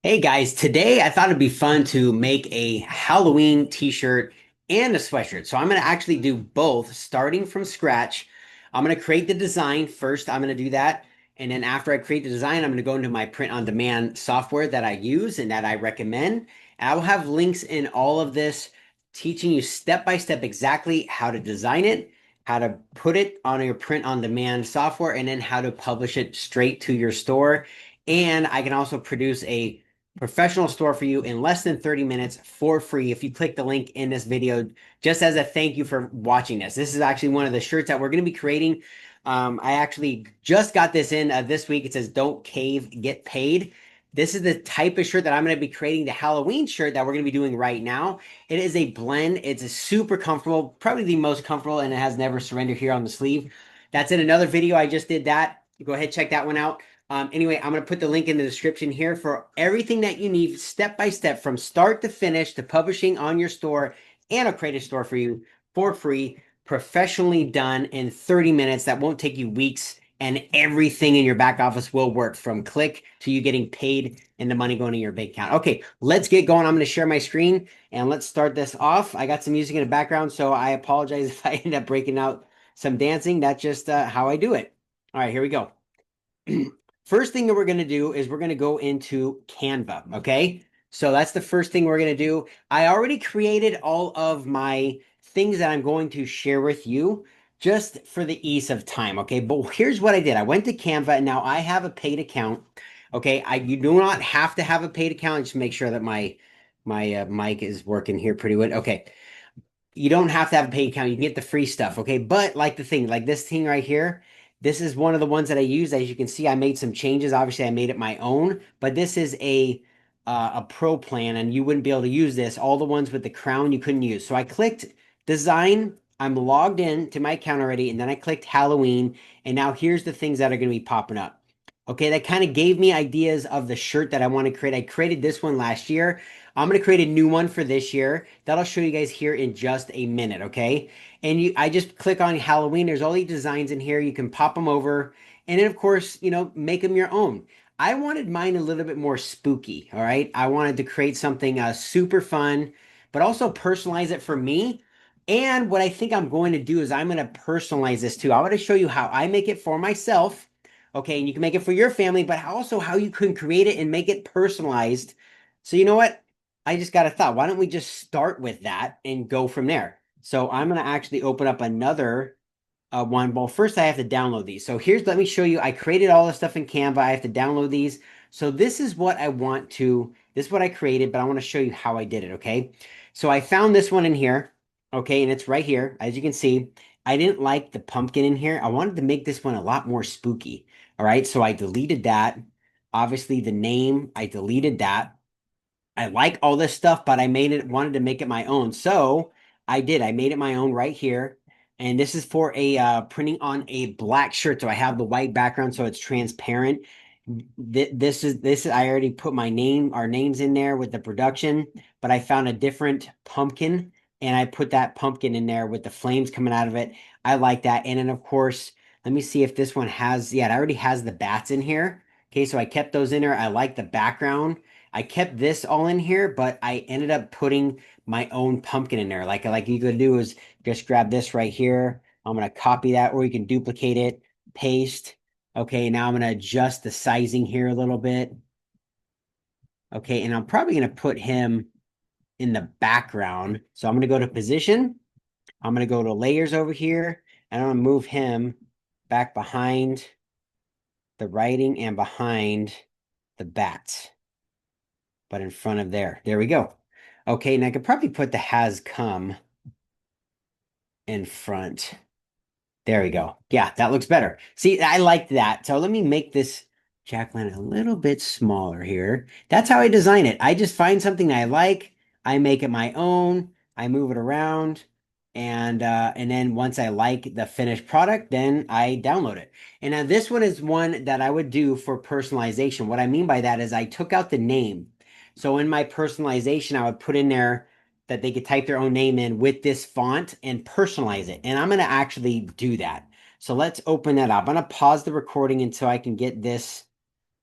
Hey guys, today I thought it'd be fun to make a Halloween t-shirt and a sweatshirt. So I'm going to actually do both starting from scratch. I'm going to create the design first. I'm going to do that. And then after I create the design, I'm going to go into my print on demand software that I use and that I recommend. And I will have links in all of this teaching you step by step exactly how to design it, how to put it on your print on demand software, and then how to publish it straight to your store. And I can also produce a professional store for you in less than 30 minutes for free if you click the link in this video, just as a thank you for watching this. This is actually one of the shirts that we're going to be creating. I actually just got this in this week. It says don't cave, get paid. This is the type of shirt that I'm going to be creating, the Halloween shirt that we're going to be doing right now. It is a blend. It's a super comfortable, probably the most comfortable, and it has never surrender here on the sleeve. That's in another video. I just did that. Go ahead, check that one out. Anyway, I'm going to put the link in the description here for everything that you need step by step from start to finish to publishing on your store, and I'll create a store for you for free, professionally done in 30 minutes. That won't take you weeks, and everything in your back office will work from click to you getting paid and the money going to your bank account. Okay, let's get going. I'm going to share my screen and let's start this off. I got some music in the background, so I apologize if I end up breaking out some dancing. That's just how I do it. All right, here we go. First thing that we're going to do is we're going to go into Canva. Okay. So that's the first thing we're going to do. I already created all of my things that I'm going to share with you just for the ease of time. Okay. But here's what I did. I went to Canva and now I have a paid account. Okay. You do not have to have a paid account. Just make sure that my mic is working here pretty good. Okay. You don't have to have a paid account. You can get the free stuff, okay? But like the thing, like this thing right here, this is one of the ones that I use. As you can see, I made some changes. Obviously, I made it my own, but this is a pro plan, and you wouldn't be able to use this. All the ones with the crown you couldn't use. So I clicked design. I'm logged in to my account already, and then I clicked Halloween, and now here's the things that are going to be popping up. Okay, that kind of gave me ideas of the shirt that I want to create. I created this one last year. I'm going to create a new one for this year that I'll show you guys here in just a minute, okay? And I just click on Halloween. There's all these designs in here. You can pop them over and then of course, make them your own. I wanted mine a little bit more spooky, all right? I wanted to create something super fun, but also personalize it for me. And what I think I'm going to do is I'm going to personalize this too. I want to show you how I make it for myself. Okay, and you can make it for your family, but also how you can create it and make it personalized. So you know what? I just got a thought. Why don't we just start with that and go from there? So I'm going to actually open up another one. Well, first I have to download these. So let me show you. I created all this stuff in Canva. I have to download these. So this is what I created, but I want to show you how I did it. Okay. So I found this one in here. Okay. And it's right here. As you can see, I didn't like the pumpkin in here. I wanted to make this one a lot more spooky. All right. So I deleted that. Obviously, the name, I deleted that. I like all this stuff, but wanted to make it my own. So I did. I made it my own right here. And this is for a printing on a black shirt. So I have the white background, so it's transparent. This is I already put our names in there with the production, but I found a different pumpkin and I put that pumpkin in there with the flames coming out of it. I like that. And then of course, let me see if this one has, yeah, it already has the bats in here. Okay, so I kept those in there. I like the background. I kept this all in here, but I ended up putting my own pumpkin in there. Like you could do is just grab this right here. I'm gonna copy that, or you can duplicate it, paste. Okay, now I'm gonna adjust the sizing here a little bit. Okay, and I'm probably gonna put him in the background. So I'm gonna go to position. I'm gonna go to layers over here, and I'm gonna move him back behind the writing and behind the bats, but in front of there. There we go. Okay, and I could probably put the has come in front. There we go. Yeah, that looks better. See, I like that. So let me make this jack-o'-lantern a little bit smaller here. That's how I design it. I just find something I like, I make it my own, I move it around, and then once I like the finished product, then I download it. And now this one is one that I would do for personalization. What I mean by that is I took out the name. So in my personalization, I would put in there that they could type their own name in with this font and personalize it. And I'm going to actually do that. So let's open that up. I'm going to pause the recording until I can get this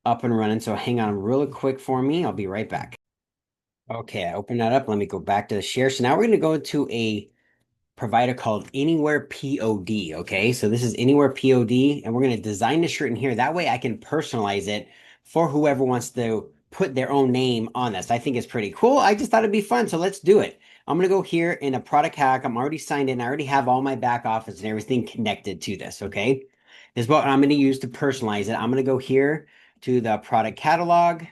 up and running. So hang on real quick for me. I'll be right back. Okay, I opened that up. Let me go back to the share. So now we're going to go to a provider called Anywhere POD. Okay, so this is Anywhere POD, and we're going to design the shirt in here. That way I can personalize it for whoever wants to put their own name on this. I think it's pretty cool. I just thought it'd be fun, so let's do it. I'm going to go here in a product hack. I'm already signed in. I already have all my back office and everything connected to this. Okay, this is what I'm going to use to personalize it. I'm going to go here to the product catalog.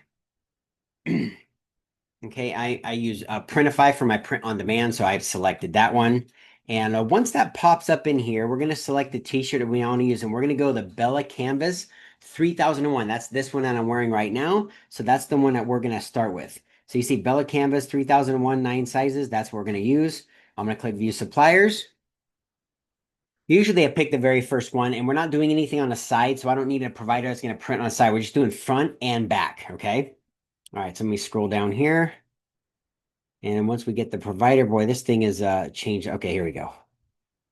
Okay, I use Printify for my print on demand, so I've selected that one. And once that pops up in here, we're going to select the t-shirt that we want to use, and we're going to go the Bella Canvas 3001. That's this one that I'm wearing right now. So that's the one that we're going to start with. So you see Bella Canvas 3001, 9 sizes. That's what we're going to use. I'm going to click View Suppliers. Usually I pick the very first one, and we're not doing anything on the side, so I don't need a provider that's going to print on the side. We're just doing front and back, okay? All right, so let me scroll down here. And once we get the provider, boy, this thing is changed. Okay, here we go.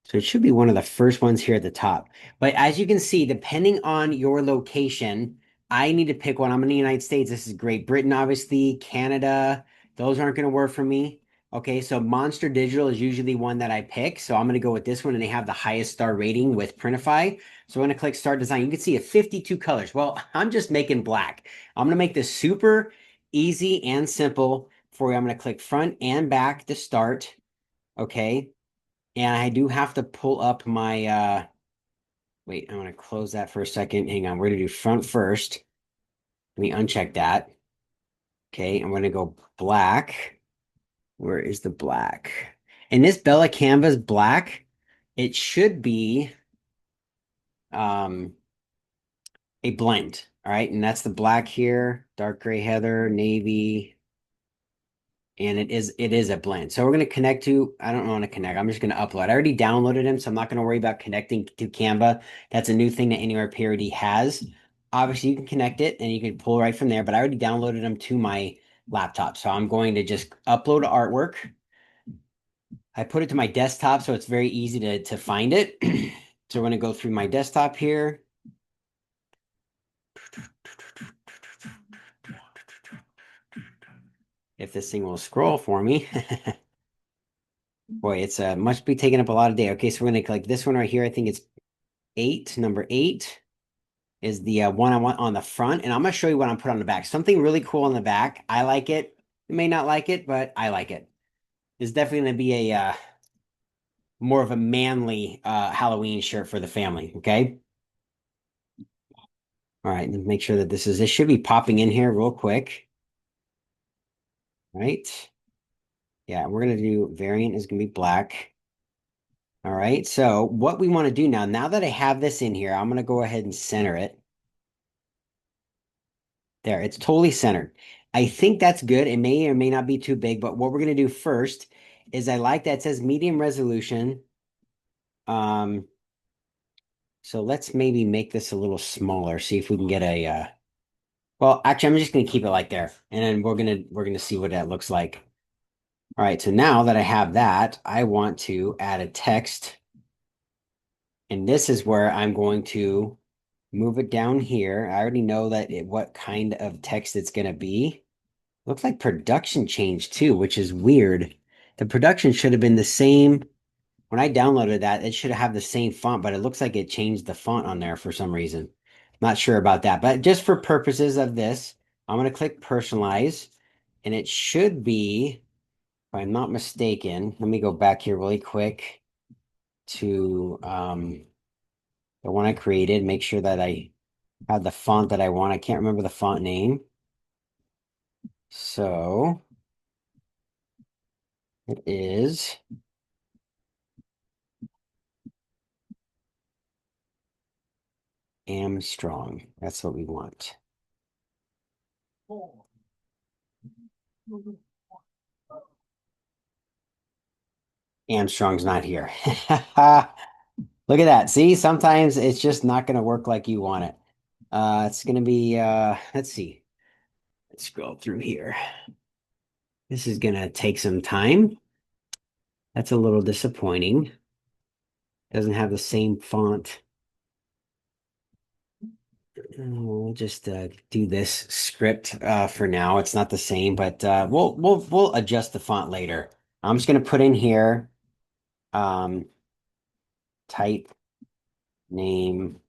So it should be one of the first ones here at the top. But as you can see, depending on your location, I need to pick one. I'm in the United States. This is Great Britain, obviously, Canada. Those aren't going to work for me. Okay, so Monster Digital is usually one that I pick. So I'm going to go with this one, and they have the highest star rating with Printify. So I'm going to click Start Design. You can see 52 colors. Well, I'm just making black. I'm going to make this super easy and simple for you. I'm going to click front and back to start. Okay. And I do have to pull up my wait, I'm gonna close that for a second. Hang on, we're gonna do front first. Let me uncheck that. Okay, I'm gonna go black. Where is the black? And this Bella Canvas black, it should be um a blend. All right, and that's the black here, dark gray heather, navy, and it is a blend. So we're going to connect to, I don't want to connect. I'm just going to upload. I already downloaded him, so I'm not going to worry about connecting to Canva. That's a new thing that Anywhere Parody has. Obviously, you can connect it and you can pull right from there, but I already downloaded them to my laptop. So I'm going to just upload artwork. I put it to my desktop, so it's very easy to find it. So we're going to go through my desktop here. If this thing will scroll for me. Boy, it's must be taking up a lot of day. Okay, so we're gonna click this one right here. I think it's 8. Number 8 is the one I want on the front, and I'm gonna show you what I'm put on the back. Something really cool on the back. I like it. You may not like it, but I like it. It's definitely gonna be a more of a manly Halloween shirt for the family. Okay. All right, let's make sure that this should be popping in here real quick. Right. Yeah, we're gonna do variant is gonna be black. All right, so what we want to do now that I have this in here, I'm going to go ahead and center it. There, it's totally centered. I think that's good. It may or may not be too big, but what we're going to do first is I like that it says medium resolution. So let's maybe make this a little smaller, see if we can get a well, actually, I'm just going to keep it like there, and then we're gonna see what that looks like. All right, so now that I have that, I want to add a text, and this is where I'm going to move it down here. I already know what kind of text it's going to be. Looks like production changed too, which is weird. The production should have been the same. When I downloaded that, it should have the same font, but it looks like it changed the font on there for some reason. Not sure about that, but just for purposes of this, I'm going to click personalize, and it should be, if I'm not mistaken, let me go back here really quick to the one I created, make sure that I have the font that I want. I can't remember the font name. So it is Armstrong. That's what we want. Armstrong's not here. Look at that. See, sometimes it's just not going to work like you want it. It's going to be, let's see. Let's scroll through here. This is going to take some time. That's a little disappointing. Doesn't have the same font. We'll just do this script for now. It's not the same, but we'll adjust the font later. I'm just gonna put in here um, type name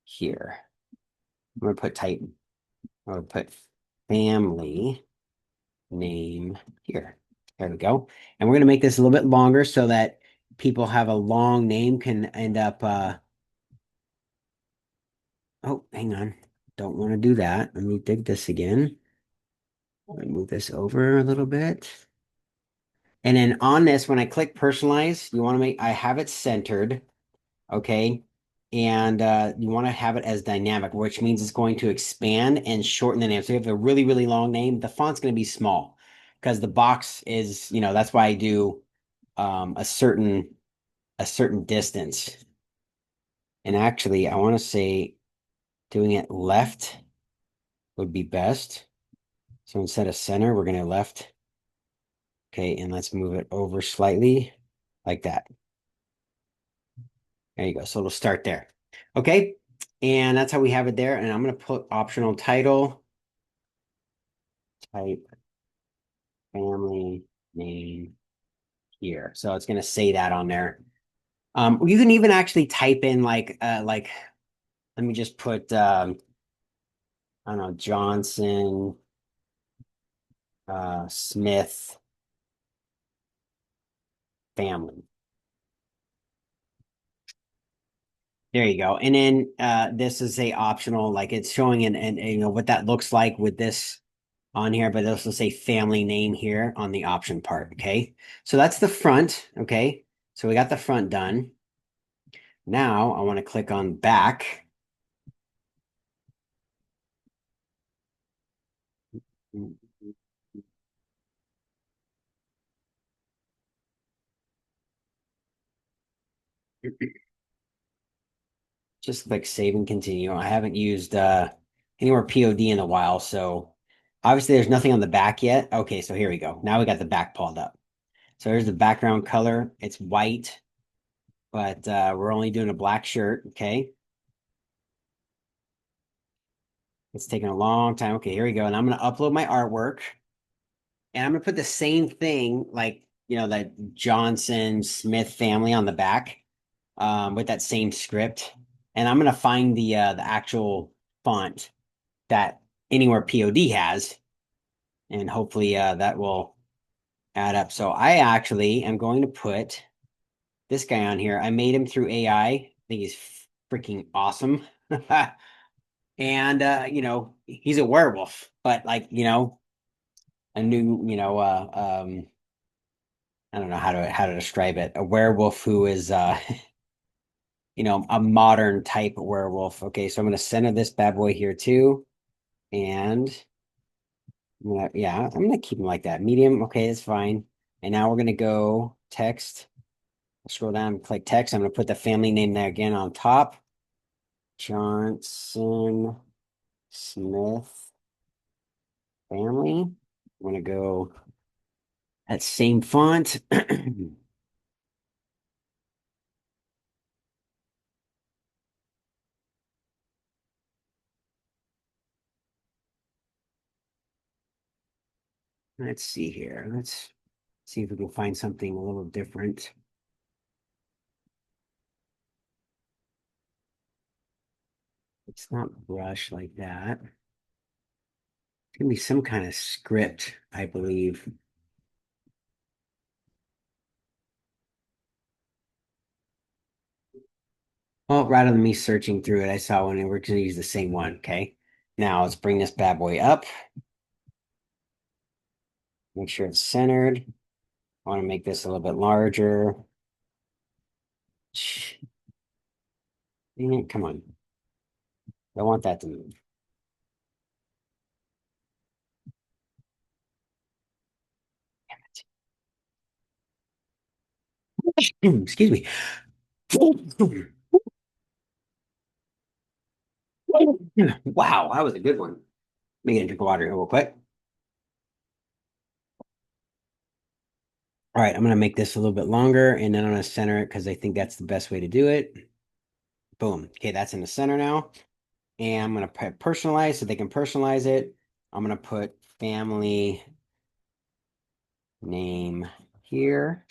here. I'm gonna put type. I'm gonna put family name here. There we go. And we're gonna make this a little bit longer so that people have a long name can end up. Oh, hang on. Don't want to do that. Let me dig this again. Let me move this over a little bit. And then on this, when I click personalize, you want to make, I have it centered, okay? And you want to have it as dynamic, which means it's going to expand and shorten the name. So if you have a really, really long name, the font's going to be small because the box is, that's why I do a certain distance. And actually, I want to say doing it left would be best. So instead of center, we're going to left. Okay, and let's move it over slightly like that. There you go. So it'll start there. Okay. And that's how we have it there. And I'm going to put optional title, type family name here. So it's going to say that on there. You can even actually type in like let me just put I don't know, Johnson Smith family. There you go. And then this is a optional, like it's showing and what that looks like with this on here, but it'll also say family name here on the option part. Okay. So that's the front. Okay. So we got the front done. Now I want to click on back. Just click save and continue. I haven't used anywhere POD in a while, so obviously there's nothing on the back yet. Okay, so here we go. Now we got the back pulled up. So here's the background color. It's white, but we're only doing a black shirt. Okay. It's taking a long time. Okay, here we go. And I'm going to upload my artwork. And I'm going to put the same thing, like, that Johnson Smith family on the back with that same script. And I'm going to find the actual font that Anywhere POD has. And hopefully that will add up. So I actually am going to put this guy on here. I made him through AI. I think he's freaking awesome. And he's a werewolf, but like, a new, I don't know how to describe it. A werewolf who is a modern type werewolf. Okay, so I'm gonna center this bad boy here too. And I'm gonna keep him like that. Medium, okay, that's fine. And now we're gonna go text. Scroll down, click text. I'm gonna put the family name there again on top. Johnson Smith family. I'm gonna go that same font. Let's see here. Let's see if we can find something a little different. It's not brush like that. It's gonna be some kind of script, I believe. Well, rather than me searching through it, I saw one and we're gonna use the same one. Okay. Now let's bring this bad boy up. Make sure it's centered. I want to make this a little bit larger. Come on. I want that to move. Excuse me. Wow, that was a good one. Let me get a drink of water here real quick. All right, I'm gonna make this a little bit longer and then I'm gonna center it because I think that's the best way to do it. Boom. Okay, that's in the center now. And I'm going to put personalize so they can personalize it. I'm going to put family name here.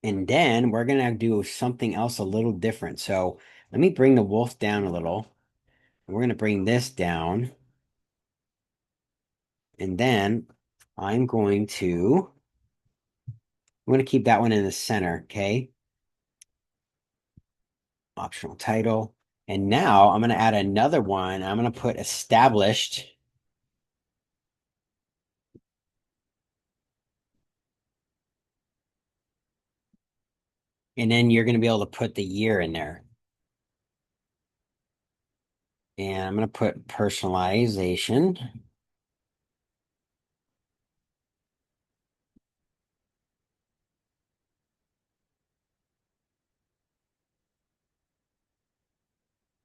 And then we're going to do something else a little different. So let me bring the wolf down a little. We're going to bring this down. And then I'm going to keep that one in the center. Okay. Optional title. And now I'm going to add another one. I'm going to put established. And then you're going to be able to put the year in there. And I'm going to put personalization.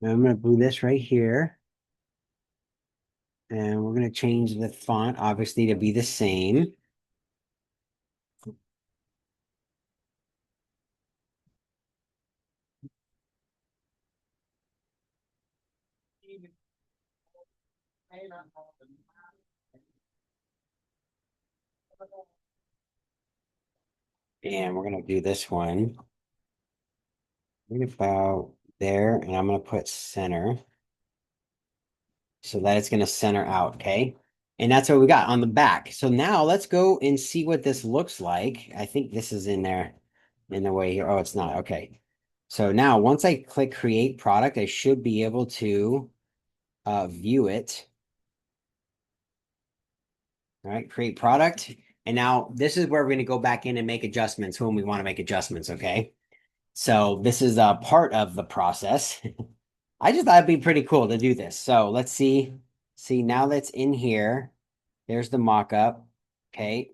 And I'm going to do this right here. And we're going to change the font, obviously, to be the same. And we're going to do this one right about there. And I'm going to put center so that it's going to center out. Okay. And that's what we got on the back. So now let's go and see what this looks like. I think this is in there in the way here. Oh, it's not. Okay. So now once I click create product, I should be able to view it. All right, create product. And now this is where we're going to go back in and make adjustments when we want to make adjustments. Okay. So this is a part of the process. I just thought it'd be pretty cool to do this. So let's see. See, now that's in here. There's the mock-up. Okay.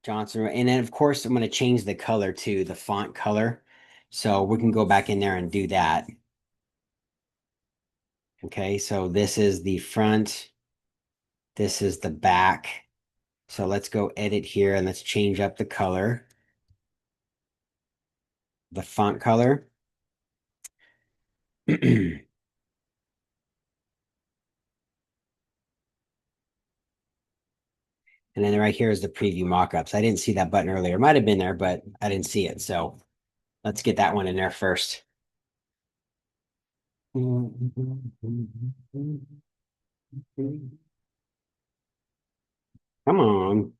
Johnson. And then of course I'm going to change the color to the font color. So we can go back in there and do that. Okay. So this is the front. This is the back. So let's go edit here and let's change up the color, the font color. And then right here is the preview mockups. I didn't see that button earlier. It might have been there, but I didn't see it. So let's get that one in there first. Come on.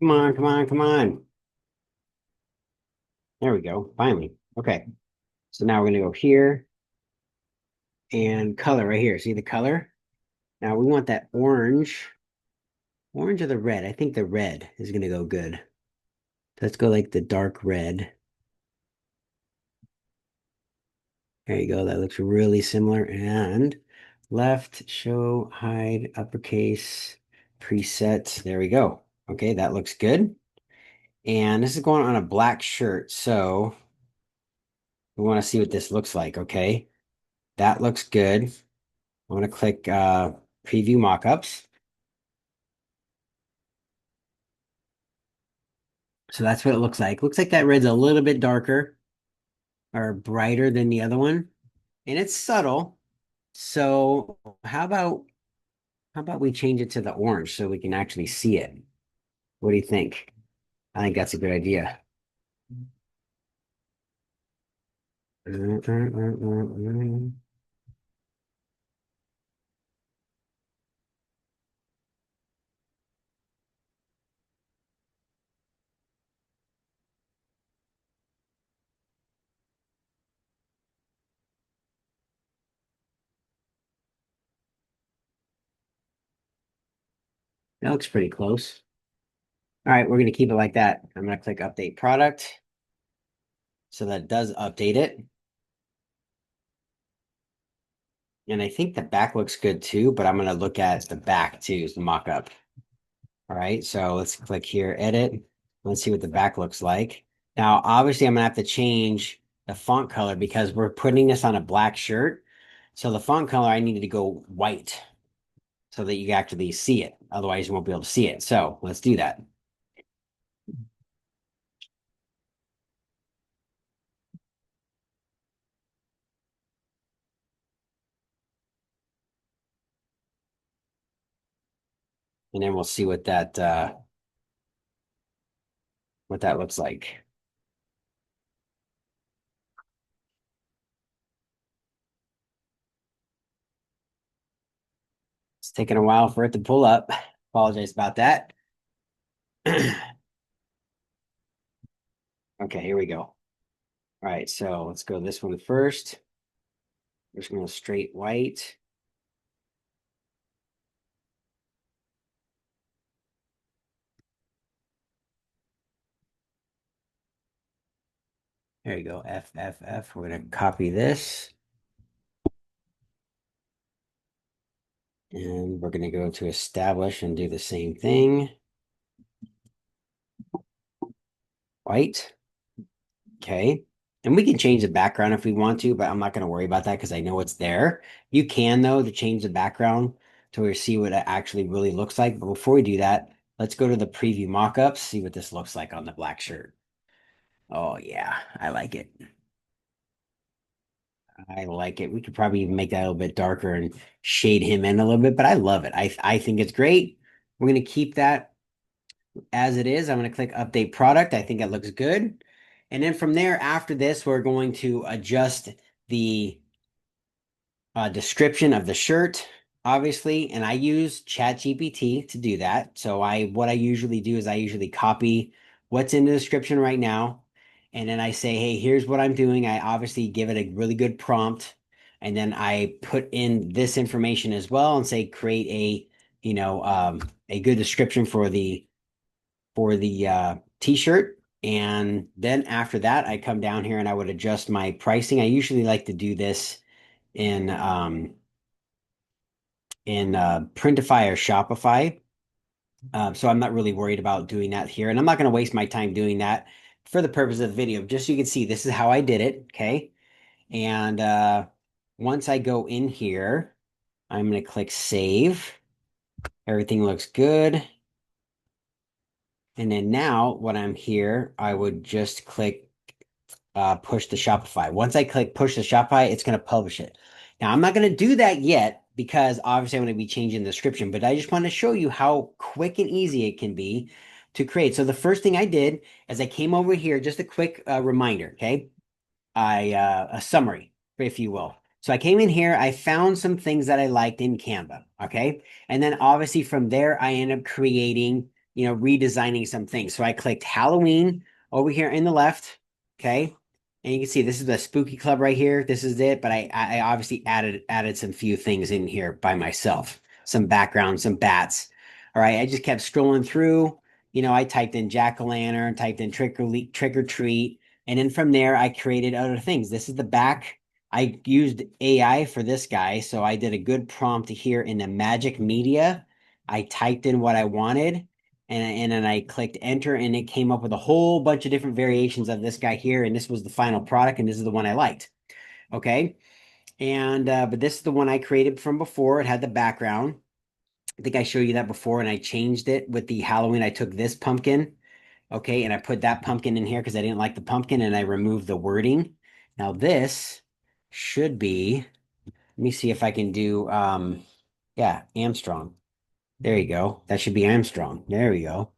Come on, come on, come on. There we go. Finally. Okay. So now we're going to go here and color right here. See the color? Now we want that orange. Orange or the red? I think the red is going to go good. Let's go like the dark red. There you go. That looks really similar. And left, show, hide, uppercase, preset. There we go. Okay, that looks good. And this is going on a black shirt. So we want to see what this looks like. Okay, that looks good. I want to click preview mockups. So that's what it looks like. Looks like that red's a little bit darker or brighter than the other one. And it's subtle. So how about we change it to the orange so we can actually see it? What do you think? I think that's a good idea. That looks pretty close. All right, we're going to keep it like that. I'm going to click update product. So that does update it. And I think the back looks good too, but I'm going to look at the back too, the mock-up. All right, so let's click here, edit. Let's see what the back looks like. Now, obviously, I'm going to have to change the font color because we're putting this on a black shirt. So the font color, I needed to go white. so that you actually see it. Otherwise, you won't be able to see it. So let's do that. And then we'll see what that looks like. It's taking a while for it to pull up. Apologize about that. Okay, here we go. All right, so let's go this one first. We're just going to straight white. There you go, F, F, F. We're going to copy this. And we're going to go to establish and do the same thing. White. Okay. And we can change the background if we want to, but I'm not going to worry about that because I know it's there. You can, though, to change the background to where you see what it actually really looks like. But before we do that, let's go to the preview mockups, see what this looks like on the black shirt. Oh, yeah, I like it. I like it. We could probably even make that a little bit darker and shade him in a little bit, but I love it. I think it's great. We're going to keep that as it is. I'm going to click update product. I think it looks good. And then from there, after this, we're going to adjust the description of the shirt, obviously, and I use ChatGPT to do that. So what I usually do is I usually copy what's in the description right now, and then I say, hey, here's what I'm doing. I obviously give it a really good prompt, and then I put in this information as well and say create a good description for the t-shirt. And then after that, I come down here and I would adjust my pricing. I usually like to do this in Printify or Shopify. So I'm not really worried about doing that here. And I'm not going to waste my time doing that for the purpose of the video. Just so you can see, this is how I did it. Okay. And once I go in here, I'm going to click save. Everything looks good. And then now when I'm here, I would just click push the Shopify. Once I click push the Shopify, it's going to publish it. Now, I'm not going to do that yet because obviously I'm going to be changing the description, but I just want to show you how quick and easy it can be to create. So the first thing I did is I came over here, just a quick reminder, okay? A summary, if you will. So I came in here, I found some things that I liked in Canva, okay? And then obviously from there, I ended up creating, redesigning some things. So I clicked Halloween over here in the left, okay? And you can see this is the spooky club right here. This is it, but I obviously added some few things in here by myself. Some background, some bats. All right, I just kept scrolling through. I typed in jack-o'-lantern, typed in trick or treat, and then from there, I created other things. This is the back. I used AI for this guy. So I did a good prompt here in the magic media. I typed in what I wanted and then I clicked enter and it came up with a whole bunch of different variations of this guy here. And this was the final product. And this is the one I liked. Okay. And, but this is the one I created from before. It had the background. I think I showed you that before and I changed it with the Halloween. I took this pumpkin. Okay, and I put that pumpkin in here because I didn't like the pumpkin and I removed the wording. Now this should be, let me see if I can do yeah, Armstrong. There you go. That should be Armstrong. There we go.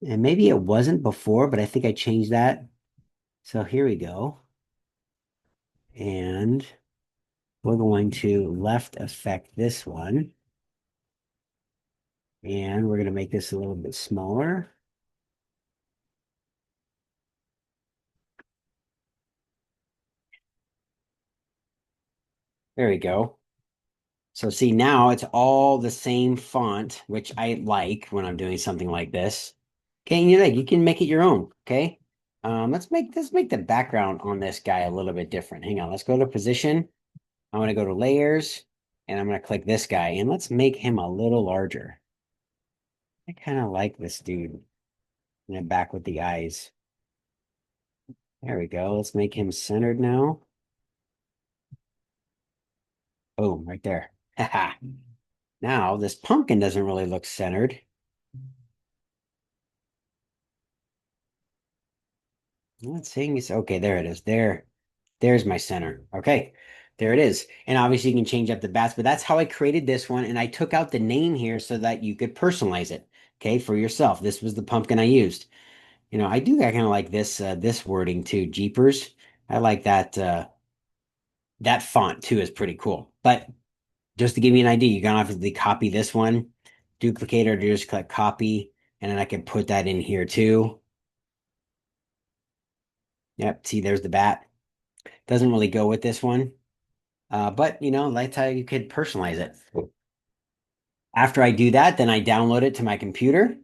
And maybe it wasn't before, but I think I changed that. So here we go. And we're going to left affect this one. And we're going to make this a little bit smaller. There we go. So see, now it's all the same font, which I like when I'm doing something like this. Okay, you can make it your own. Okay. Let's make the background on this guy a little bit different. Hang on, let's go to position. I'm gonna go to layers and I'm gonna click this guy and let's make him a little larger. I kind of like this dude. And then back with the eyes. There we go. Let's make him centered now. Boom, right there. Now this pumpkin doesn't really look centered. Not saying it's okay. There it is. There's my center. Okay, there it is. And obviously you can change up the bats, but that's how I created this one. And I took out the name here so that you could personalize it. Okay, for yourself. This was the pumpkin I used. I do kind of like this wording too. Jeepers. I like that font too is pretty cool. But just to give you an idea, you're gonna obviously copy this one, duplicate or just click copy, and then I can put that in here too. Yep, see, there's the bat. Doesn't really go with this one. But that's how you could personalize it. After I do that, then I download it to my computer,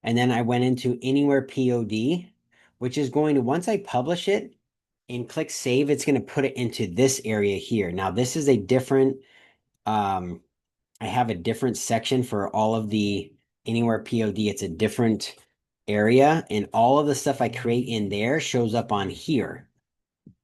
and then I went into Anywhere POD, which is going to, once I publish it and click save, it's going to put it into this area here. Now, this is a different, I have a different section for all of the Anywhere POD. It's a different area, and all of the stuff I create in there shows up on here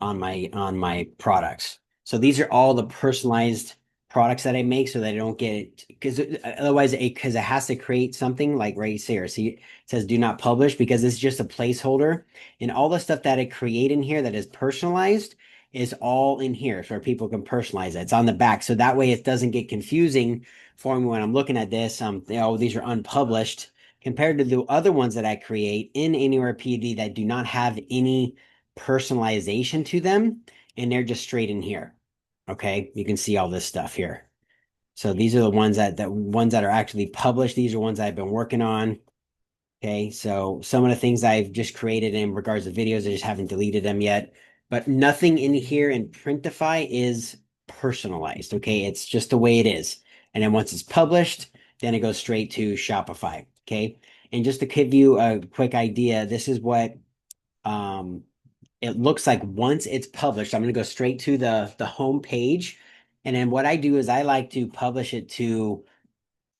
on my products. So these are all the personalized products that I make so that I don't get it because otherwise because it has to create something like right here. See, it says do not publish because it's just a placeholder. And all the stuff that I create in here that is personalized is all in here so people can personalize it. It's on the back. So that way it doesn't get confusing for me when I'm looking at this. These are unpublished compared to the other ones that I create in Anywhere PD that do not have any personalization to them, and they're just straight in here. Okay, you can see all this stuff here. So these are the ones that are actually published. These are ones I've been working on. Okay, so some of the things I've just created in regards to videos, I just haven't deleted them yet. But nothing in here in Printify is personalized. Okay, it's just the way it is. And then once it's published, then it goes straight to Shopify. Okay, and just to give you a quick idea, this is what um it looks like once it's published. I'm going to go straight to the home page. And then what I do is I like to publish it to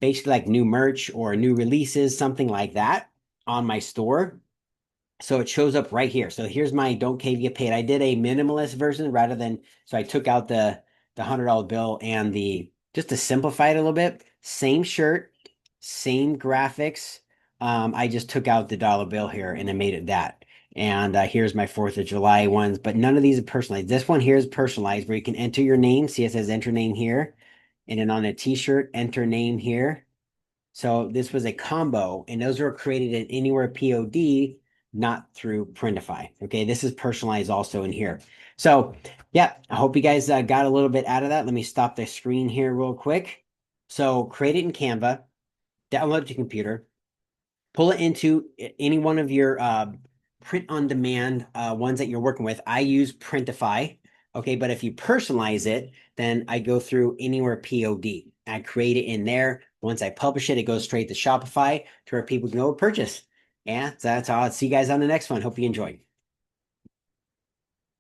basically like new merch or new releases, something like that on my store. So it shows up right here. So here's my don't cave get paid. I did a minimalist version rather than, so I took out the $100 bill and just to simplify it a little bit, same shirt, same graphics. I just took out the dollar bill here and I made it that. And here's my 4th of July ones, but none of these are personalized. This one here is personalized where you can enter your name. See, it says enter name here. And then on a t-shirt, enter name here. So this was a combo, and those were created in Anywhere POD, not through Printify. Okay, this is personalized also in here. So yeah, I hope you guys got a little bit out of that. Let me stop the screen here real quick. So create it in Canva, download it to computer, pull it into any one of your print on demand ones that you're working with. I use Printify. Okay, but if you personalize it, then I go through Anywhere POD. I create it in there. Once I publish it, it goes straight to Shopify to where people can go purchase. Yeah, so that's all. I'll see you guys on the next one. Hope you enjoy.